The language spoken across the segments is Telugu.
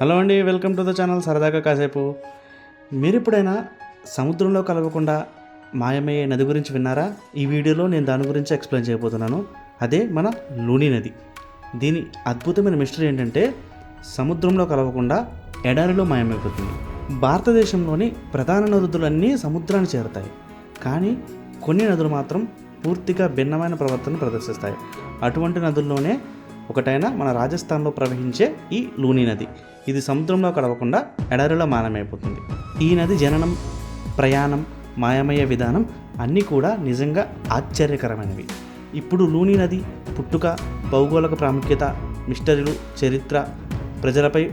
హలో అండి, వెల్కమ్ టు ద ఛానల్ సరదాగా కాసేపు. మీరు ఎప్పుడైనా సముద్రంలో కలవకుండా మాయమయ్యే నది గురించి విన్నారా? ఈ వీడియోలో నేను దాని గురించి ఎక్స్ప్లెయిన్ చేయబోతున్నాను. అదే మన లూని నది. దీని అద్భుతమైన మిస్టరీ ఏంటంటే సముద్రంలో కలవకుండా ఎడారిలో మాయమైపోతుంది. భారతదేశంలోని ప్రధాన నదులన్నీ సముద్రాన్ని చేరుతాయి, కానీ కొన్ని నదులు మాత్రం పూర్తిగా భిన్నమైన ప్రవర్తన ప్రదర్శిస్తాయి. అటువంటి నదుల్లోనే ఒకటైన మన రాజస్థాన్లో ప్రవహించే ఈ లూని నది. ఇది సముద్రంలో కలవకుండా ఎడారిలో మాయమైపోతుంది. ఈ నది జననం, ప్రయాణం, మాయమయ్యే విధానం అన్నీ కూడా నిజంగా ఆశ్చర్యకరమైనవి. ఇప్పుడు లూని నది పుట్టుక, భౌగోళిక ప్రాముఖ్యత, మిస్టరీలు, చరిత్ర, ప్రజలపై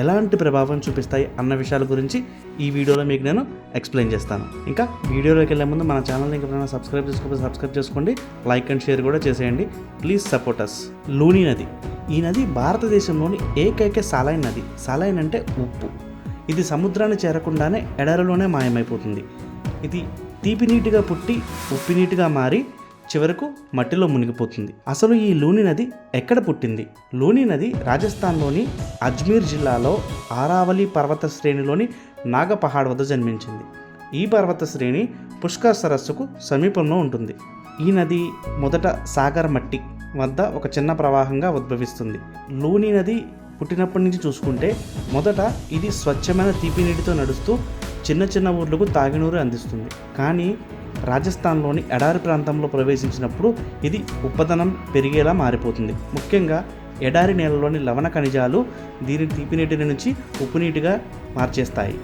ఎలాంటి ప్రభావం చూపిస్తాయి అన్న విషయాల గురించి ఈ వీడియోలో మీకు నేను ఎక్స్ప్లెయిన్ చేస్తాను. ఇంకా వీడియోలోకి వెళ్ళే ముందు మన ఛానల్ని ఇంకెవరైనా సబ్స్క్రైబ్ చేసుకోండి, లైక్ అండ్ షేర్ కూడా చేసేయండి. Please support us. లూని నది. ఈ నది భారతదేశంలోని ఏకైక సాలైన్ నది. సాలైన్ అంటే ఉప్పు. ఇది సముద్రాన్ని చేరకుండానే ఎడారిలోనే మాయమైపోతుంది. ఇది తీపి నీటిగా పుట్టి ఉప్పు నీటిగా మారి చివరకు మట్టిలో మునిగిపోతుంది. అసలు ఈ లూని నది ఎక్కడ పుట్టింది? లూని నది రాజస్థాన్లోని అజ్మీర్ జిల్లాలో ఆరావళి పర్వత శ్రేణిలోని నాగపహాడ్ వద్ద జన్మించింది. ఈ పర్వత శ్రేణి పుష్కర్ సరస్సుకు సమీపంలో ఉంటుంది. ఈ నది మొదట సాగర్ మట్టి వద్ద ఒక చిన్న ప్రవాహంగా ఉద్భవిస్తుంది. లూని నది పుట్టినప్పటి నుంచి చూసుకుంటే మొదట ఇది స్వచ్ఛమైన తీపి నీటితో నడుస్తూ చిన్న చిన్న ఊర్లకు తాగినూరు అందిస్తుంది. కానీ రాజస్థాన్లోని ఎడారి ప్రాంతంలో ప్రవేశించినప్పుడు ఇది ఉప్పదనం పెరిగేలా మారిపోతుంది. ముఖ్యంగా ఎడారి నేలలోని లవణ ఖనిజాలు దీని తీపి నీటిని నుంచి ఉప్పు నీటిగా మార్చేస్తాయి.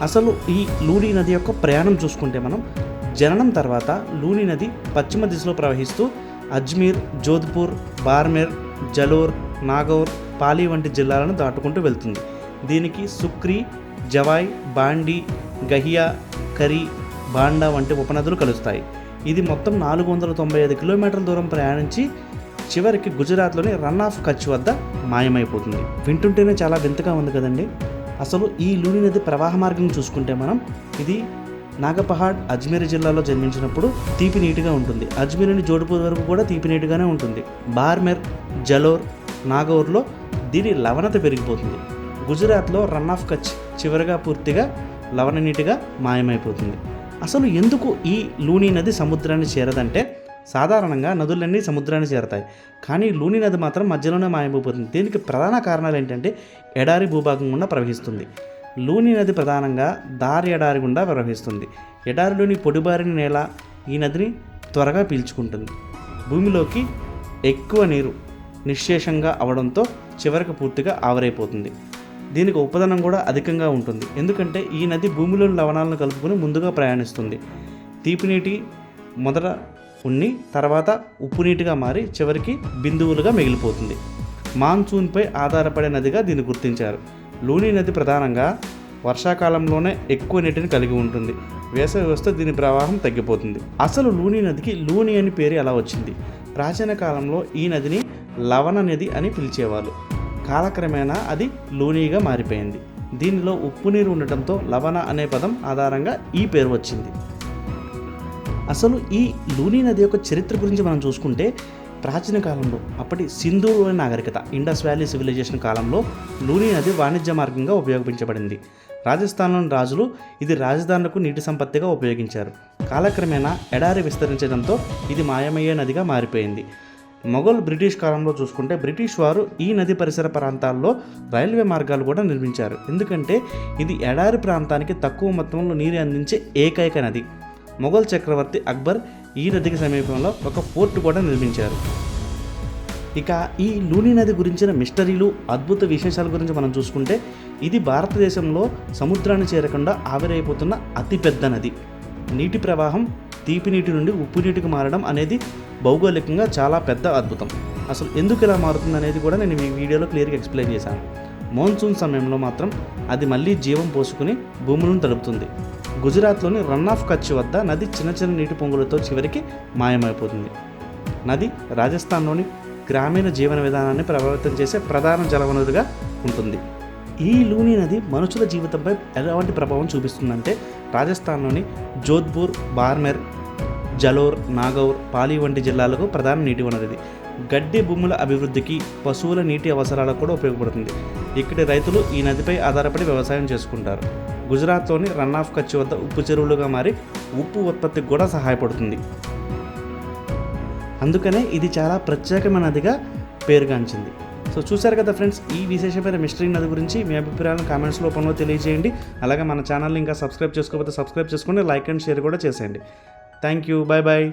అసలు ఈ లూని నది యొక్క ప్రయాణం చూసుకుంటే మనం జననం తర్వాత లూని నది పశ్చిమ దిశలో ప్రవహిస్తూ అజ్మీర్, జోధ్పూర్, బార్మేర్, జలోర్, నాగౌర్, పాలి వంటి జిల్లాలను దాటుకుంటూ వెళ్తుంది. దీనికి సుక్రీ, జవాయ్, బాండి, గహియా, కరీ, బాండా వంటి ఉపనదులు కలుస్తాయి. ఇది మొత్తం 495 కిలోమీటర్ల దూరం ప్రయాణించి చివరికి గుజరాత్లోని రన్ ఆఫ్ కచ్ వద్ద మాయమైపోతుంది. వింటుంటేనే చాలా వింతగా ఉంది కదండి. అసలు ఈ లూని నది ప్రవాహ మార్గం చూసుకుంటే మనం ఇది నాగపహాడ్ అజ్మీర్ జిల్లాలో జన్మించినప్పుడు తీపి నీటిగా ఉంటుంది. అజ్మీర్ నుండి జోధ్పూర్ వరకు కూడా తీపి నీటిగానే ఉంటుంది. బార్మేర్, జలోర్, నాగౌర్లో దీని లవణత పెరిగిపోతుంది. గుజరాత్లో రన్ ఆఫ్ కచ్ చివరిగా పూర్తిగా లవణ నీటిగా మాయమైపోతుంది. అసలు ఎందుకు ఈ లూని నది సముద్రాన్ని చేరదంటే సాధారణంగా నదులన్నీ సముద్రాన్ని చేరతాయి, కానీ లూని నది మాత్రం మధ్యలోనే మాయమైపోతుంది. దీనికి ప్రధాన కారణాలు ఏంటంటే ఎడారి భూభాగం గుండా ప్రవహిస్తుంది. లూని నది ప్రధానంగా దారి ఎడారి గుండా ప్రవహిస్తుంది. ఎడారిలోని పొడిబారిన నేల ఈ నదిని త్వరగా పీల్చుకుంటుంది. భూమిలోకి ఎక్కువ నీరు నిశ్శేషంగా అవడంతో చివరికి పూర్తిగా ఆవిరైపోతుంది. దీనికి ఉపదనం కూడా అధికంగా ఉంటుంది, ఎందుకంటే ఈ నది భూమిలోని లవణాలను కలుపుకొని ముందుగా ప్రయాణిస్తుంది. తీపి నీటి మొదట ఉన్ని తర్వాత ఉప్పు నీటిగా మారి చివరికి బిందువులుగా మిగిలిపోతుంది. మాన్సూన్పై ఆధారపడే నదిగా దీన్ని గుర్తించారు. లూని నది ప్రధానంగా వర్షాకాలంలోనే ఎక్కువ నీటిని కలిగి ఉంటుంది. వేసవి వస్తే దీని ప్రవాహం తగ్గిపోతుంది. అసలు లూని నదికి లూని అని పేరు ఎలా వచ్చింది? ప్రాచీన కాలంలో ఈ నదిని లవణ నది అని పిలిచేవాళ్ళు. కాలక్రమేణా అది లూనీగా మారిపోయింది. దీనిలో ఉప్పు నీరు ఉండటంతో లవణ అనే పదం ఆధారంగా ఈ పేరు వచ్చింది. అసలు ఈ లూని నది యొక్క చరిత్ర గురించి మనం చూసుకుంటే ప్రాచీన కాలంలో అప్పటి సింధు నాగరికత, ఇండస్ వ్యాలీ సివిలైజేషన్ కాలంలో లూని నది వాణిజ్య మార్గంగా ఉపయోగించబడింది. రాజస్థాన్లోని రాజులు ఇది రాజధానులకు నీటి సంపత్తిగా ఉపయోగించారు. కాలక్రమేణా ఎడారి విస్తరించడంతో ఇది మాయమయ్యే నదిగా మారిపోయింది. మొఘల్, బ్రిటిష్ కాలంలో చూసుకుంటే బ్రిటిష్ వారు ఈ నది పరిసర ప్రాంతాల్లో రైల్వే మార్గాలు కూడా నిర్మించారు. ఎందుకంటే ఇది ఎడారి ప్రాంతానికి తక్కువ మొత్తంలో నీరు అందించే ఏకైక నది. మొఘల్ చక్రవర్తి అక్బర్ ఈ నదికి సమీపంలో ఒక ఫోర్ట్ కూడా నిర్మించారు. ఇక ఈ లూని నది గురించిన మిస్టరీలు, అద్భుత విశేషాల గురించి మనం చూసుకుంటే ఇది భారతదేశంలో సముద్రాన్ని చేరకుండా ఆవిరైపోతున్న అతిపెద్ద నది. నీటి ప్రవాహం తీపి నీటి నుండి ఉప్పు నీటికి మారడం అనేది భౌగోళికంగా చాలా పెద్ద అద్భుతం. అసలు ఎందుకు ఇలా మారుతుంది అనేది కూడా నేను ఈ వీడియోలో క్లియర్గా ఎక్స్ప్లెయిన్ చేశాను. మాన్సూన్ సమయంలో మాత్రం అది మళ్ళీ జీవం పోసుకుని భూములను తడుపుతుంది. గుజరాత్లోని రన్ ఆఫ్ కచ్ వద్ద నది చిన్న చిన్న నీటి పొంగులతో చివరికి మాయమైపోతుంది. నది రాజస్థాన్లోని గ్రామీణ జీవన విధానాన్ని ప్రభావితం చేసే ప్రధాన జలవనరుగా ఉంటుంది. ఈ లూని నది మనుషుల జీవితంపై ఎలాంటి ప్రభావం చూపిస్తుందంటే రాజస్థాన్లోని జోధ్పూర్, బార్మేర్, జలోర్, నాగౌర్, పాలి వంటి జిల్లాలకు ప్రధాన నీటి వనరు ఇది. గడ్డి భూముల అభివృద్ధికి, పశువుల నీటి అవసరాలకు కూడా ఉపయోగపడుతుంది. ఇక్కడి రైతులు ఈ నదిపై ఆధారపడి వ్యవసాయం చేసుకుంటారు. గుజరాత్లోని రన్ ఆఫ్ కచ్ వద్ద ఉప్పు చెరువులుగా మారి ఉప్పు ఉత్పత్తికి కూడా సహాయపడుతుంది. అందుకనే ఇది చాలా ప్రత్యేకమైన నదిగా పేరుగాంచింది. సో చూశారు కదా ఫ్రెండ్స్, ఈ విశేషమైన మిస్టరీ నది గురించి మీ అభిప్రాయాలను కామెంట్స్ రూపంలో తెలియజేయండి. అలాగే మన ఛానల్ని ఇంకా సబ్స్క్రైబ్ చేసుకోకపోతే సబ్స్క్రైబ్ చేసుకోండి, లైక్ అండ్ షేర్ కూడా చేసేయండి. Thank you, bye bye.